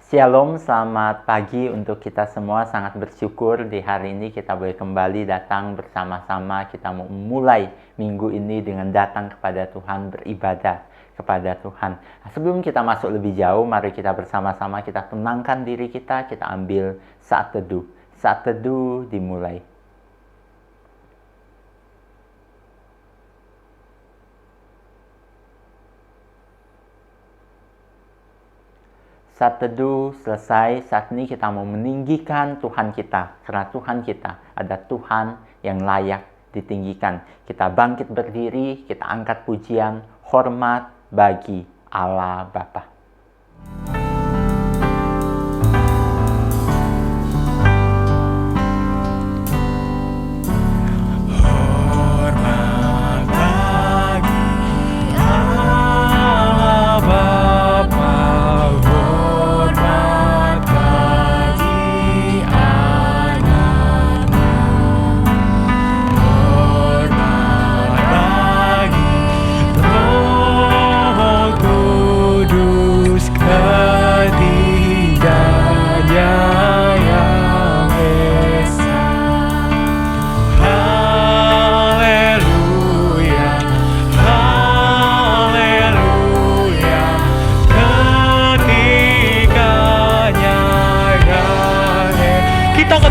Shalom, selamat pagi untuk kita semua. Sangat bersyukur di hari ini kita boleh kembali datang bersama-sama. Kita mau mulai minggu ini dengan datang kepada Tuhan, beribadah kepada Tuhan. Nah, sebelum kita masuk lebih jauh, mari kita bersama-sama kita tenangkan diri kita ambil saat teduh. Saat teduh dimulai. Saat teduh selesai, saat ini kita mau meninggikan Tuhan kita. Karena Tuhan kita ada Tuhan yang layak ditinggikan. Kita bangkit berdiri, kita angkat pujian, hormat bagi Allah Bapa.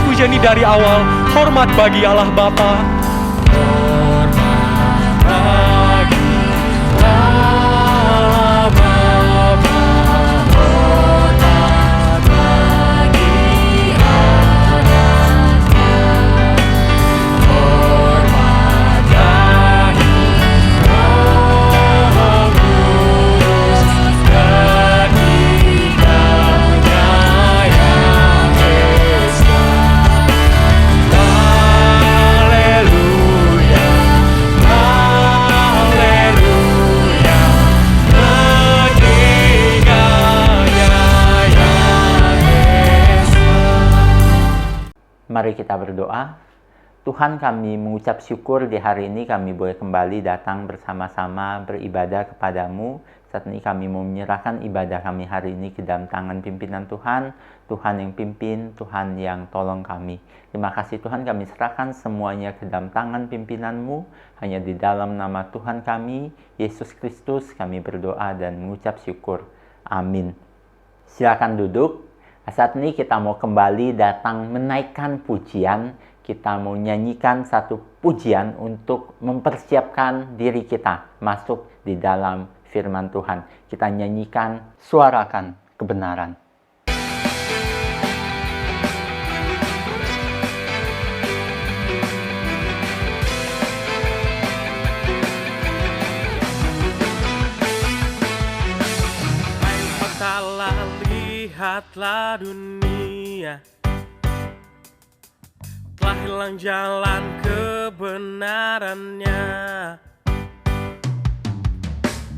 Pujian dari awal, hormat bagi Allah Bapa. Hormat bagi Allah Bapa. Hormat bagi anaknya. Hormat bagi Roh Kudus ketiganya yang esa. Mari kita berdoa. Tuhan, kami mengucap syukur di hari ini kami boleh kembali datang bersama-sama beribadah kepadamu. Saat ini kami mau menyerahkan ibadah kami hari ini ke dalam tangan pimpinan Tuhan. Tuhan yang pimpin, Tuhan yang tolong kami. Terima kasih Tuhan, kami serahkan semuanya ke dalam tangan pimpinanmu. Hanya di dalam nama Tuhan kami, Yesus Kristus, kami berdoa dan mengucap syukur. Amin. Silakan duduk. Saat ini kita mau kembali datang menaikkan pujian. Kita mau nyanyikan satu pujian untuk mempersiapkan diri kita masuk di dalam firman Tuhan. Kita nyanyikan Suarakan Kebenaran. Lihatlah dunia telah hilang jalan kebenarannya.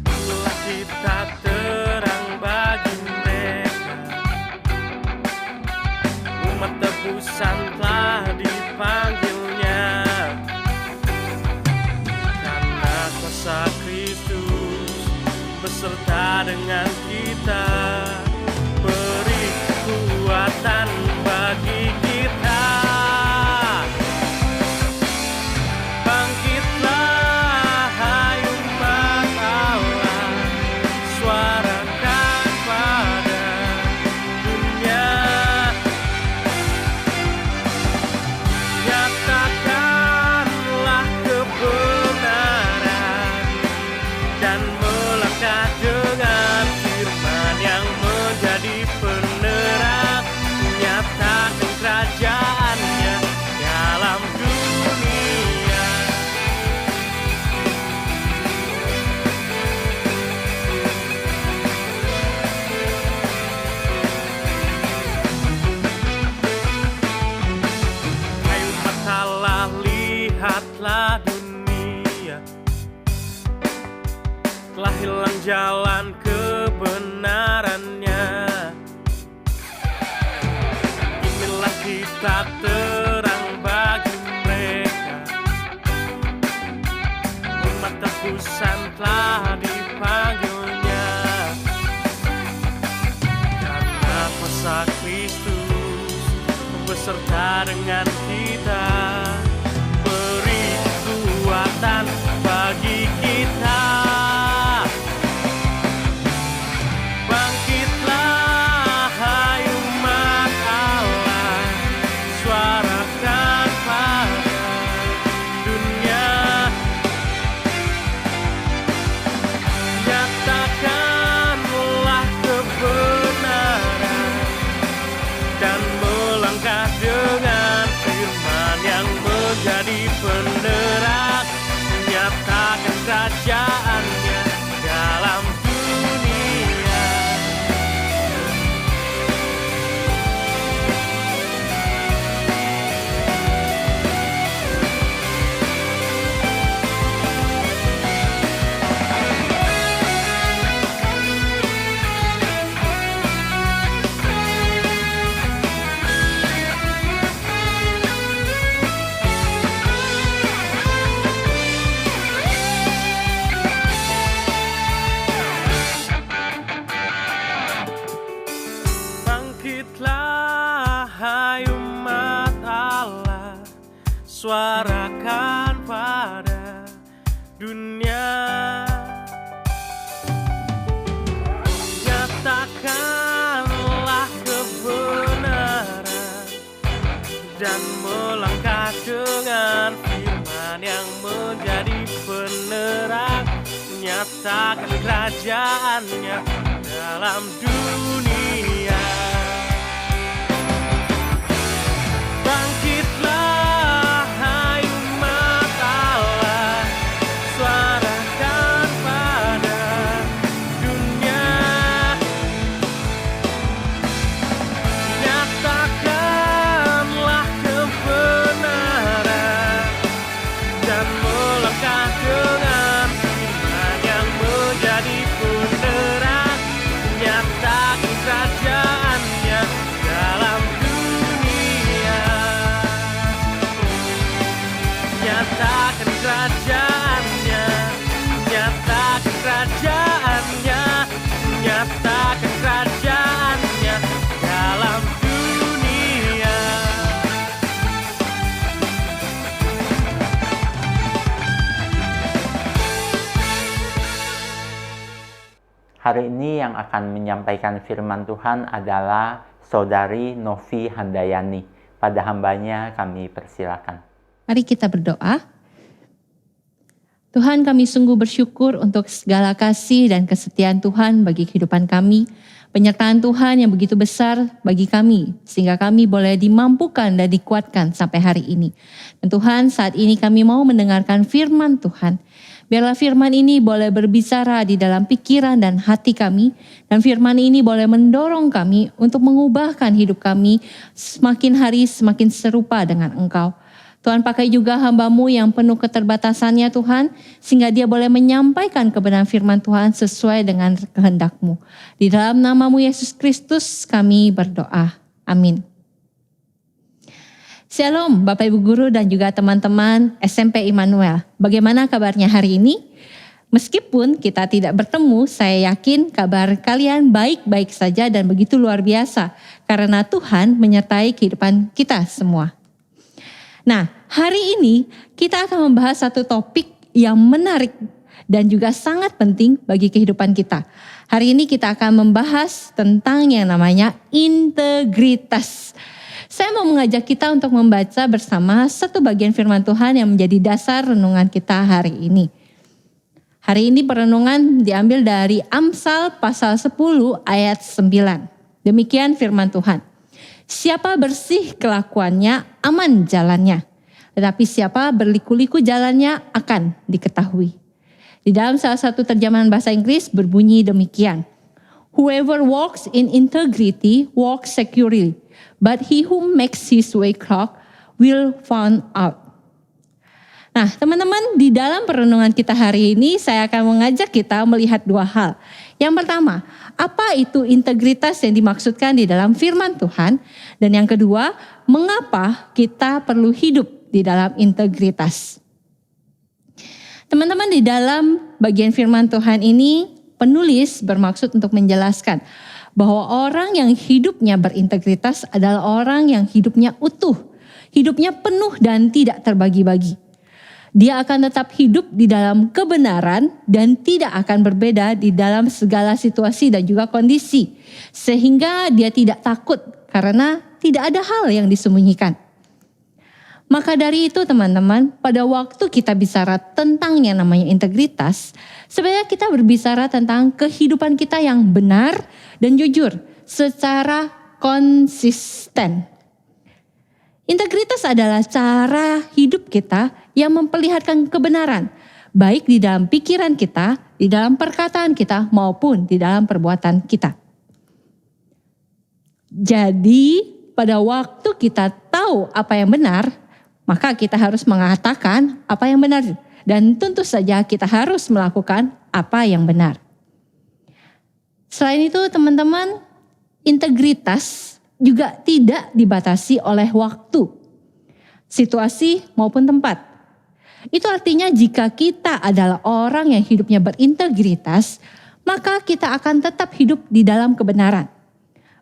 Itulah kita terang bagi mereka. Umat tebusan telah dipanggilnya. Karena kuasa Kristus beserta dengan kita, beri kekuatan bagi kita. Bangkitlah hai umat Allah, suarakan beserta dengan kita. Beri kekuatan bagi kita. Bangkitlah hai umat Allah, suarakan pada dunia, nyatakanlah kebenaran dan melangkah dengan firman yang menjadi penerang, menyatakan kerajaannya dalam dunia. Bangkitlah hai umat Allah, suarakan pada dunia, nyatakanlah kebenaran dan melangkah dengan firman yang menjadi penerang, menyatakan kerajaannya dalam dunia. Bangkitlah hai umat Allah, suarakan pada dunia, nyatakanlah kebenaran dan melangkah dengan firman yang menjadi penerang, menyatakan kerajaannya dalam dunia, nyatakan kerajaannya, nyatakan kerajaannya, nyatakan kerajaannya dalam dunia. Hari ini yang akan menyampaikan firman Tuhan adalah Saudari Novi Handayani. Pada hambanya kami persilakan. Mari kita berdoa. Tuhan, kami sungguh bersyukur untuk segala kasih dan kesetiaan Tuhan bagi kehidupan kami. Penyertaan Tuhan yang begitu besar bagi kami, sehingga kami boleh dimampukan dan dikuatkan sampai hari ini. Dan Tuhan, saat ini kami mau mendengarkan firman Tuhan. Biarlah firman ini boleh berbicara di dalam pikiran dan hati kami. Dan firman ini boleh mendorong kami untuk mengubahkan hidup kami semakin hari semakin serupa dengan Engkau. Tuhan, pakai juga hamba-Mu yang penuh keterbatasannya Tuhan, sehingga dia boleh menyampaikan kebenaran firman Tuhan sesuai dengan kehendak-Mu. Di dalam nama-Mu Yesus Kristus kami berdoa. Amin. Shalom Bapak Ibu Guru dan juga teman-teman SMP Immanuel. Bagaimana kabarnya hari ini? Meskipun kita tidak bertemu, saya yakin kabar kalian baik-baik saja dan begitu luar biasa. Karena Tuhan menyertai kehidupan kita semua. Nah, hari ini kita akan membahas satu topik yang menarik dan juga sangat penting bagi kehidupan kita. Hari ini kita akan membahas tentang yang namanya integritas. Saya mau mengajak kita untuk membaca bersama satu bagian firman Tuhan yang menjadi dasar renungan kita hari ini. Hari ini perenungan diambil dari Amsal pasal 10 ayat 9. Demikian firman Tuhan. Siapa bersih kelakuannya, aman jalannya. Tetapi siapa berliku-liku jalannya akan diketahui. Di dalam salah satu terjemahan bahasa Inggris berbunyi demikian. Whoever walks in integrity walks securely. But he who makes his way crooked will find out. Nah, teman-teman, di dalam perenungan kita hari ini saya akan mengajak kita melihat dua hal. Yang pertama, apa itu integritas yang dimaksudkan di dalam firman Tuhan? Dan yang kedua, mengapa kita perlu hidup di dalam integritas? Teman-teman, di dalam bagian firman Tuhan ini Penulis bermaksud untuk menjelaskan bahwa orang yang hidupnya berintegritas adalah orang yang hidupnya utuh, hidupnya penuh dan tidak terbagi-bagi. Dia akan tetap hidup di dalam kebenaran dan tidak akan berbeda di dalam segala situasi dan juga kondisi. Sehingga dia tidak takut karena tidak ada hal yang disembunyikan. Maka dari itu teman-teman, pada waktu kita bicara tentang yang namanya integritas, sebenarnya kita berbicara tentang kehidupan kita yang benar dan jujur secara konsisten. Integritas adalah cara hidup kita yang memperlihatkan kebenaran, baik di dalam pikiran kita, di dalam perkataan kita, maupun di dalam perbuatan kita. Jadi, pada waktu kita tahu apa yang benar, maka kita harus mengatakan apa yang benar. Dan tentu saja kita harus melakukan apa yang benar. Selain itu teman-teman, integritas juga tidak dibatasi oleh waktu, situasi maupun tempat. Itu artinya jika kita adalah orang yang hidupnya berintegritas, maka kita akan tetap hidup di dalam kebenaran.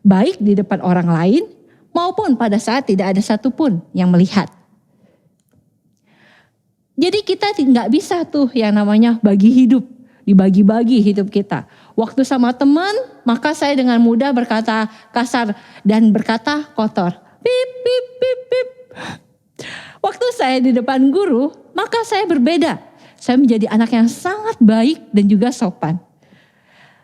Baik di depan orang lain maupun pada saat tidak ada satupun yang melihat. Jadi kita nggak bisa tuh yang namanya bagi hidup, dibagi-bagi hidup kita. Waktu sama teman, maka saya dengan mudah berkata kasar dan berkata kotor. Pip, pip, pip, pip. Waktu saya di depan guru, maka saya berbeda. Saya menjadi anak yang sangat baik dan juga sopan.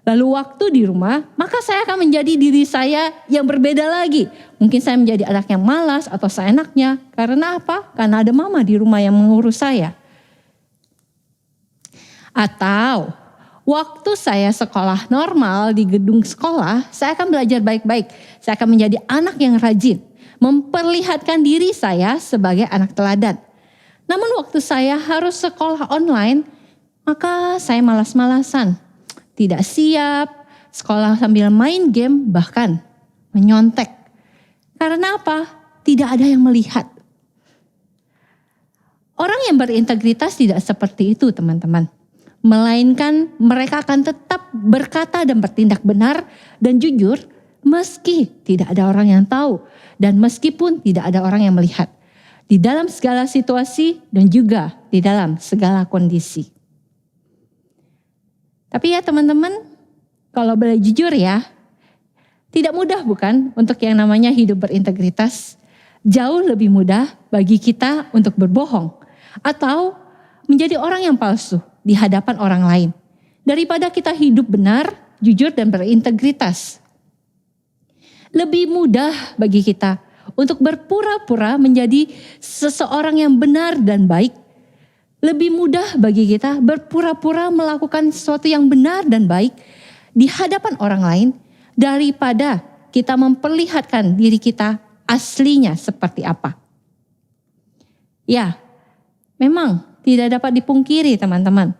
Lalu waktu di rumah, maka saya akan menjadi diri saya yang berbeda lagi. Mungkin saya menjadi anak yang malas atau seenaknya. Karena apa? Karena ada mama di rumah yang mengurus saya. Atau waktu saya sekolah normal di gedung sekolah, saya akan belajar baik-baik. Saya akan menjadi anak yang rajin. Memperlihatkan diri saya sebagai anak teladan. Namun waktu saya harus sekolah online, maka saya malas-malasan. Tidak siap, sekolah sambil main game, bahkan menyontek. Karena apa? Tidak ada yang melihat. Orang yang berintegritas tidak seperti itu teman-teman. Melainkan mereka akan tetap berkata dan bertindak benar dan jujur meski tidak ada orang yang tahu dan meskipun tidak ada orang yang melihat. Di dalam segala situasi dan juga di dalam segala kondisi. Tapi ya teman-teman, kalau boleh jujur ya, tidak mudah bukan untuk yang namanya hidup berintegritas. Jauh lebih mudah bagi kita untuk berbohong atau menjadi orang yang palsu di hadapan orang lain. Daripada kita hidup benar, jujur dan berintegritas. Lebih mudah bagi kita untuk berpura-pura menjadi seseorang yang benar dan baik. Lebih mudah bagi kita berpura-pura melakukan sesuatu yang benar dan baik di hadapan orang lain daripada kita memperlihatkan diri kita aslinya seperti apa. Ya, memang tidak dapat dipungkiri teman-teman.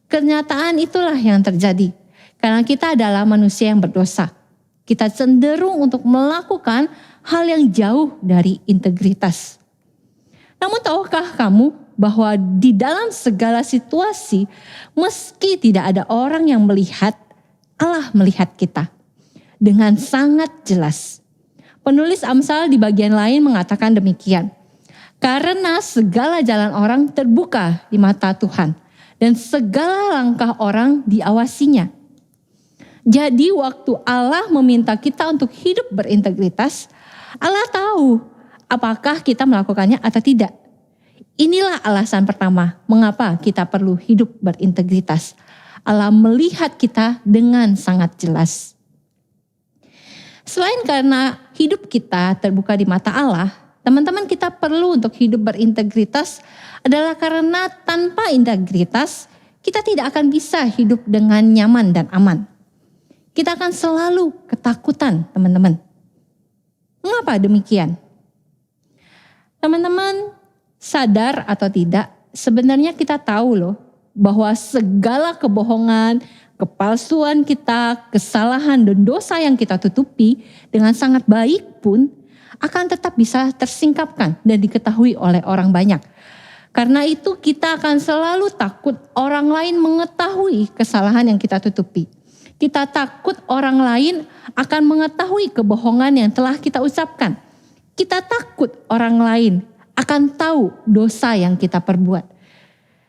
Kenyataan itulah yang terjadi karena kita adalah manusia yang berdosa. Kita cenderung untuk melakukan hal yang jauh dari integritas. Namun tahukah kamu bahwa di dalam segala situasi, meski tidak ada orang yang melihat, Allah melihat kita dengan sangat jelas. Penulis Amsal di bagian lain mengatakan demikian. Karena segala jalan orang terbuka di mata Tuhan dan segala langkah orang diawasinya. Jadi waktu Allah meminta kita untuk hidup berintegritas, Allah tahu apakah kita melakukannya atau tidak. Inilah alasan pertama mengapa kita perlu hidup berintegritas. Allah melihat kita dengan sangat jelas. Selain karena hidup kita terbuka di mata Allah, teman-teman kita perlu untuk hidup berintegritas adalah karena tanpa integritas kita tidak akan bisa hidup dengan nyaman dan aman. Kita akan selalu ketakutan teman-teman. Mengapa demikian? Teman-teman, sadar atau tidak, sebenarnya kita tahu loh bahwa segala kebohongan, kepalsuan kita, kesalahan dan dosa yang kita tutupi dengan sangat baik pun akan tetap bisa tersingkapkan dan diketahui oleh orang banyak. Karena itu kita akan selalu takut orang lain mengetahui kesalahan yang kita tutupi. Kita takut orang lain akan mengetahui kebohongan yang telah kita ucapkan. Kita takut orang lain akan tahu dosa yang kita perbuat.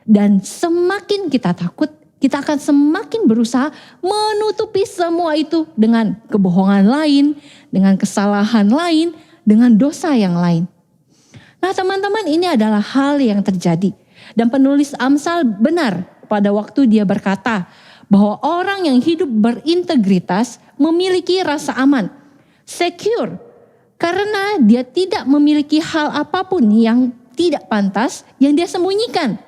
Dan semakin kita takut, kita akan semakin berusaha menutupi semua itu dengan kebohongan lain, dengan kesalahan lain, dengan dosa yang lain. Nah teman-teman, ini adalah hal yang terjadi. Dan penulis Amsal benar pada waktu dia berkata bahwa orang yang hidup berintegritas memiliki rasa aman, secure, karena dia tidak memiliki hal apapun yang tidak pantas yang dia sembunyikan.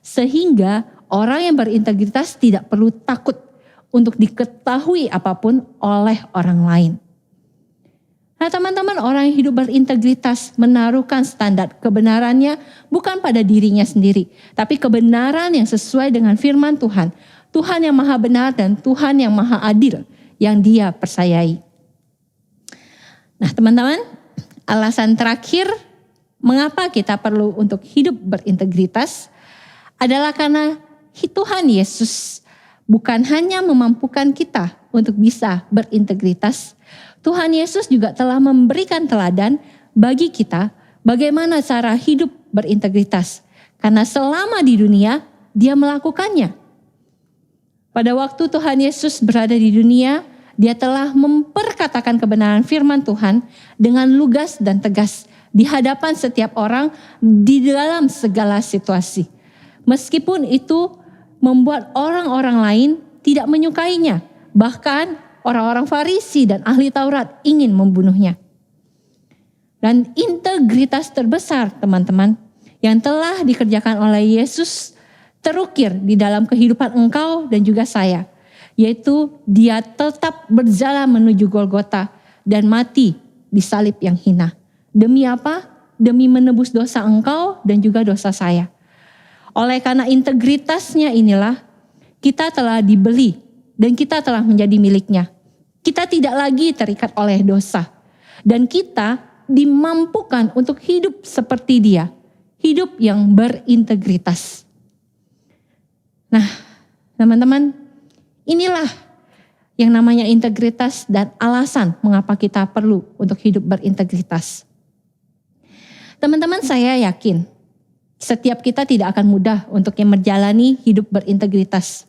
Sehingga orang yang berintegritas tidak perlu takut untuk diketahui apapun oleh orang lain. Nah teman-teman, orang yang hidup berintegritas menaruhkan standar kebenarannya bukan pada dirinya sendiri, tapi kebenaran yang sesuai dengan firman Tuhan. Tuhan yang maha benar dan Tuhan yang maha adil yang dia percayai. Nah teman-teman, alasan terakhir mengapa kita perlu untuk hidup berintegritas adalah karena Tuhan Yesus bukan hanya memampukan kita untuk bisa berintegritas, Tuhan Yesus juga telah memberikan teladan bagi kita bagaimana cara hidup berintegritas. Karena selama di dunia, dia melakukannya. Pada waktu Tuhan Yesus berada di dunia, dia telah memperkatakan kebenaran firman Tuhan dengan lugas dan tegas di hadapan setiap orang di dalam segala situasi. Meskipun itu membuat orang-orang lain tidak menyukainya. Bahkan orang-orang Farisi dan ahli Taurat ingin membunuhnya. Dan integritas terbesar teman-teman yang telah dikerjakan oleh Yesus terukir di dalam kehidupan engkau dan juga saya. Yaitu dia tetap berjalan menuju Golgota dan mati di salib yang hina. Demi apa? Demi menebus dosa engkau dan juga dosa saya. Oleh karena integritasnya inilah kita telah dibeli dan kita telah menjadi miliknya. Kita tidak lagi terikat oleh dosa. Dan kita dimampukan untuk hidup seperti dia. Hidup yang berintegritas. Nah, teman-teman, inilah yang namanya integritas dan alasan mengapa kita perlu untuk hidup berintegritas. Teman-teman, saya yakin setiap kita tidak akan mudah untuk menjalani hidup berintegritas.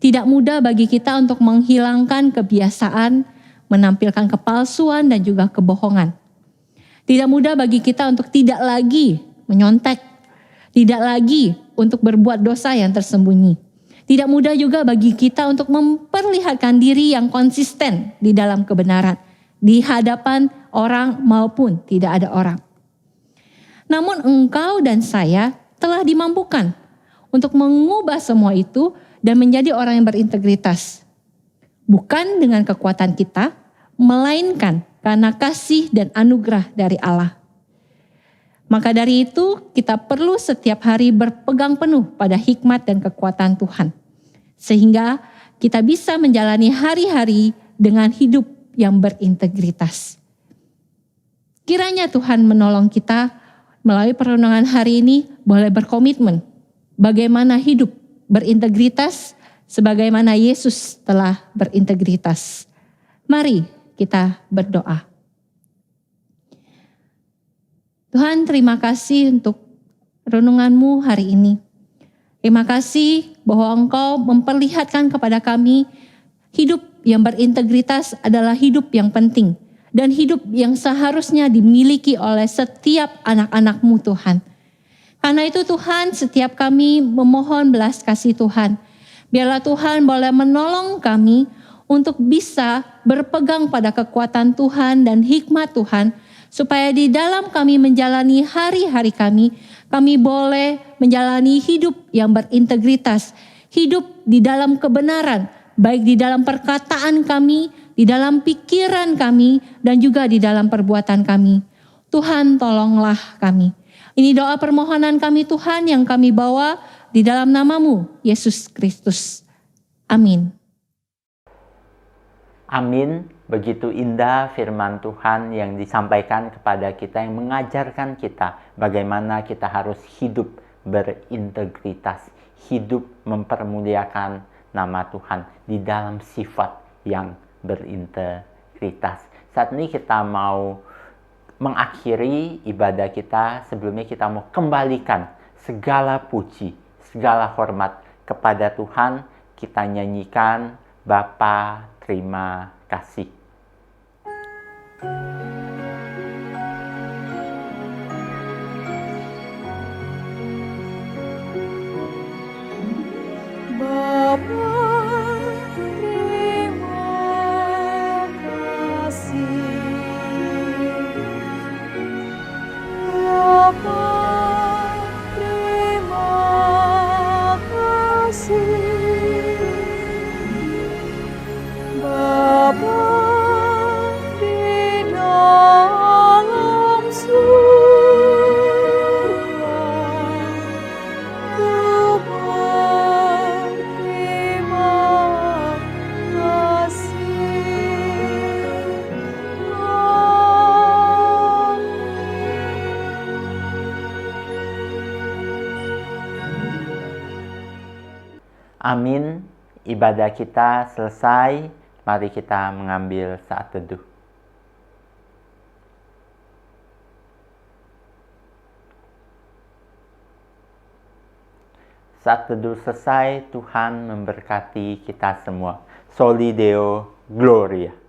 Tidak mudah bagi kita untuk menghilangkan kebiasaan, menampilkan kepalsuan dan juga kebohongan. Tidak mudah bagi kita untuk tidak lagi menyontek, tidak lagi untuk berbuat dosa yang tersembunyi. Tidak mudah juga bagi kita untuk memperlihatkan diri yang konsisten di dalam kebenaran, di hadapan orang maupun tidak ada orang. Namun engkau dan saya telah dimampukan untuk mengubah semua itu dan menjadi orang yang berintegritas. Bukan dengan kekuatan kita, melainkan karena kasih dan anugerah dari Allah. Maka dari itu kita perlu setiap hari berpegang penuh pada hikmat dan kekuatan Tuhan. Sehingga kita bisa menjalani hari-hari dengan hidup yang berintegritas. Kiranya Tuhan menolong kita melalui perenungan hari ini boleh berkomitmen bagaimana hidup berintegritas sebagaimana Yesus telah berintegritas. Mari kita berdoa. Tuhan, terima kasih untuk renungan-Mu hari ini. Terima kasih bahwa Engkau memperlihatkan kepada kami hidup yang berintegritas adalah hidup yang penting. Dan hidup yang seharusnya dimiliki oleh setiap anak-anak-Mu Tuhan. Karena itu Tuhan, setiap kami memohon belas kasih Tuhan. Biarlah Tuhan boleh menolong kami untuk bisa berpegang pada kekuatan Tuhan dan hikmat Tuhan. Supaya di dalam kami menjalani hari-hari kami boleh menjalani hidup yang berintegritas. Hidup di dalam kebenaran, baik di dalam perkataan kami, di dalam pikiran kami, dan juga di dalam perbuatan kami. Tuhan, tolonglah kami. Ini doa permohonan kami Tuhan yang kami bawa di dalam nama-Mu, Yesus Kristus. Amin. Amin. Begitu indah firman Tuhan yang disampaikan kepada kita, yang mengajarkan kita bagaimana kita harus hidup berintegritas, hidup mempermuliakan nama Tuhan di dalam sifat yang berintegritas. Saat ini kita mau mengakhiri ibadah kita. Sebelumnya kita mau kembalikan segala puji, segala hormat kepada Tuhan. Kita nyanyikan Bapa terima kasih. Bapa terima kasih, Bapa terima kasih, Bapa di dalam surga, Ku berterima kasih. Amin. Ibadah kita selesai. Mari kita mengambil saat teduh. Saat teduh selesai, Tuhan memberkati kita semua. Soli Deo Gloria.